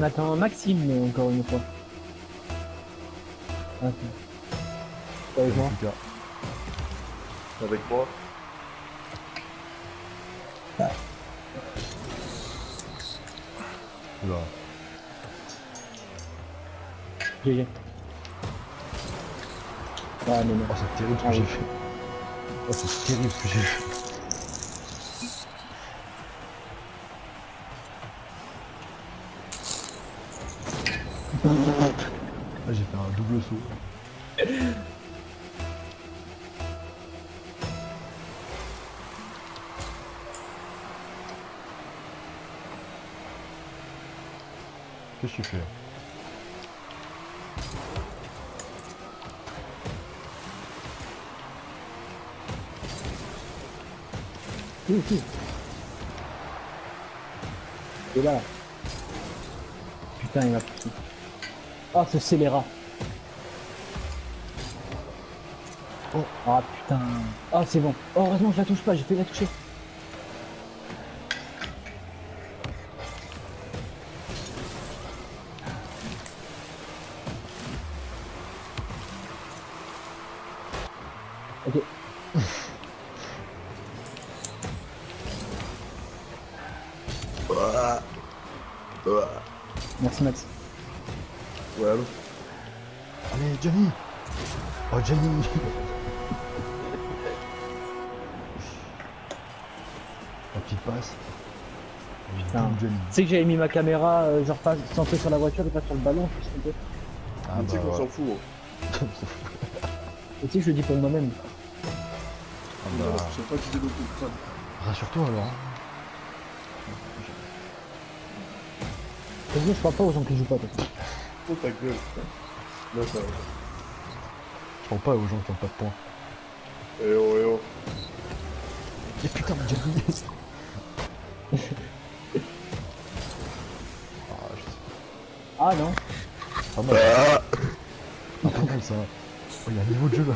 attend Maxime encore une fois. Ah, c'est avec moi. Putain. Avec moi. Oula. GG. Ah mais non. Oh, c'est terrible ce que Ah j'ai oui. fait. Oh, c'est terrible ce que j'ai fait. Ah, j'ai fait un double saut. Qu'est-ce que tu fais là? Si. Et là. Putain, il m'a poussé. Ah, ce scélérat. Oh. Ah putain. Ah, c'est bon. Oh, heureusement, je la touche pas, j'ai fait la toucher. Ok. Merci Max. Ouais, allô. Allez, Johnny! Oh, Johnny! La petite passe. Putain. Boum, Johnny. Tu sais que j'avais mis ma caméra, genre pas centrée sur la voiture et pas sur le ballon, je me suis trompé. Ah Mais tu sais bah qu'on ouais. s'en fout. Hein. Et tu sais que je le dis pour moi-même. Ah Non, bah, parce que je sais pas utiliser beaucoup de crâne. rassure-toi alors. Hein. Je crois pas aux gens qui jouent pas, de toute façon. Oh ta gueule, putain. Non, ça va. Je parle pas aux gens qui ont pas de points. Eh oh, eh oh. Et putain, Johnny! Ah, je sais Ah non. pas mal. Ah, pas mal ça. Oh, il y a un niveau de jeu là.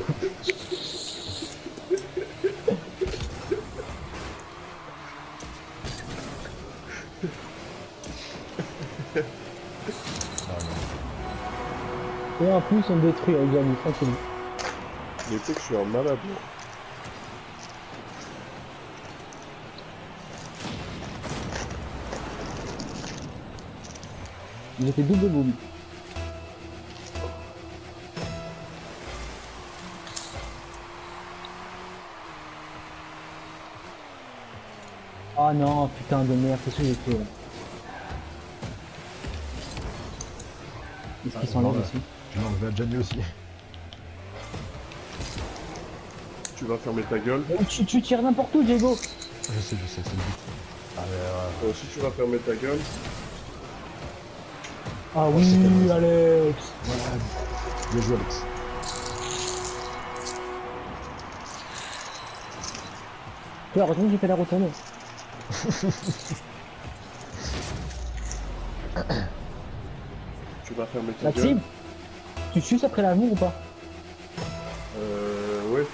Ah non. Et en plus, on détruit avec Gianni, tranquille. Mais tu sais que je suis un malade, moi. J'ai fait double boom. Ah non, putain de merde, c'est ce que j'ai fait là. Est-ce qu'ils s'enlèvent ouais. aussi? Je l'ai enlevé à Johnny aussi. Tu vas fermer ta gueule. Oh, tu tires n'importe où, Diego! Je sais, c'est le but. Allez, Si tu vas fermer ta gueule. Ah c'est oui, cadeau. Alex! voilà. Bien joué, Alex. Tu vois, heureusement que j'ai fait la retournée. Tu vas fermer ta Maxime, gueule. tu suces après l'amour ou pas? Ouais.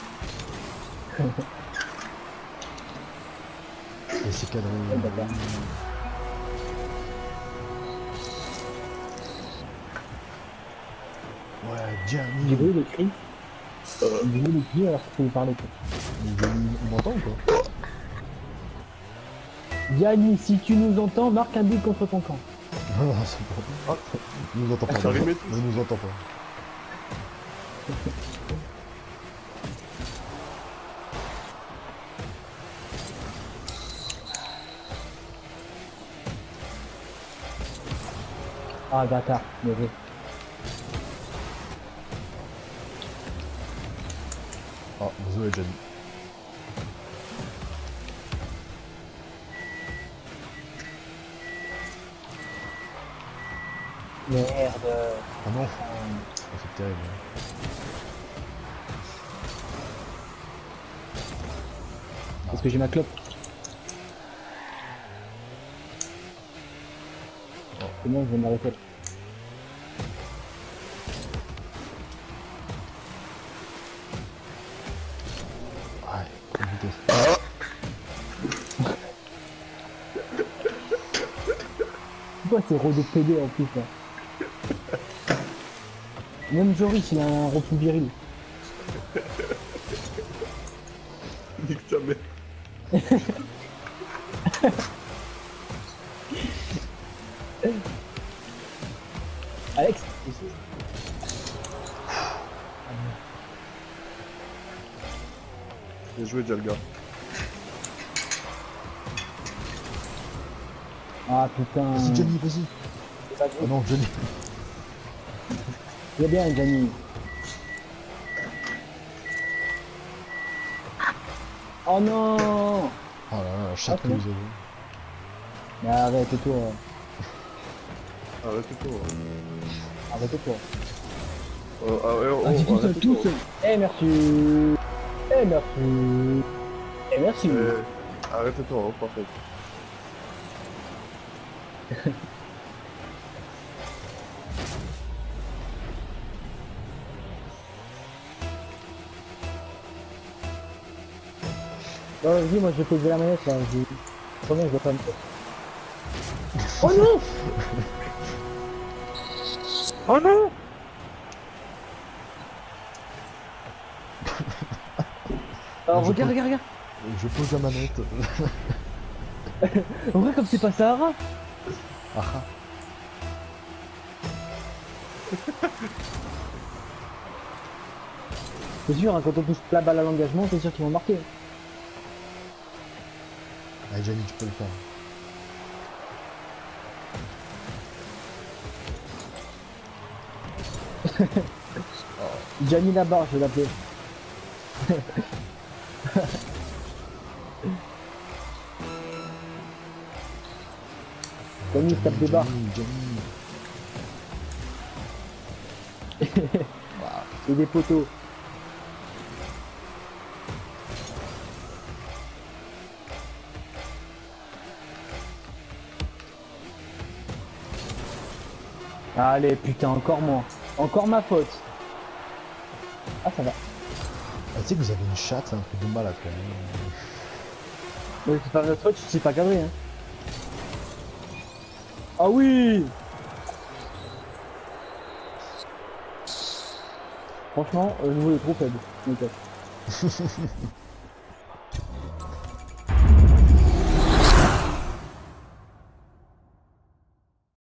Et c'est cadré. Ouais, d'accord. Ouais, Johnny. Diego, il écrit. Diego, il écrit alors qu'il faut lui parler. Quoi. Il m'entend ou pas? Gianni, si tu nous entends, marque un but contre ton camp. Non, non, c'est bon. Ah, il nous entend pas. Ça rimait Il nous entend pas. Ah, bâtard, mauvais. Ah, désolé, Johnny. Merde. Ah non. Oh, c'est terrible. Parce que j'ai ma clope. C'est bon, je vais m'arrêter. Ouais, trop de vitesse. quoi ces rods de PD en plus là? Même Joris il a un repos viril. Nique ta mère. Alex, Bien joué, Jalga. ah putain. Vas-y, Johnny, vas-y. C'est pas Ah grave. non, Johnny. Il est bien Gianni. Oh non. Oh là là, la chatte Ah, que vous avez. Mais arrête-toi. Arrête-toi. Arrête-toi. Vas-y, Vas-y, tous. Eh merci. Eh merci. Eh merci. Arrête-toi, hein, par contre. Bon, vas-y, moi je vais poser la manette là. Combien je dois pas me faire. Oh non. Oh non. Alors Je regarde, peux- regarde, Je pose la manette. regarde. En vrai, comme c'est pas Sahara. Ah ah. C'est sûr, hein, quand on touche la balle à l'engagement, c'est sûr qu'ils vont marquer. Allez, Johnny, tu peux le faire. Gianni Labarre, je vais l'appeler. Johnny, il tape des barres. Johnny. Et des poteaux. Allez, putain, encore moi. Encore ma faute. Ah, ça va. Ah, tu sais que vous avez une chatte, un peu de mal à quand même. Mais c'est pas notre faute, je suis pas cadré. Hein. Ah oui. Franchement, je vous le trop faible. Ok.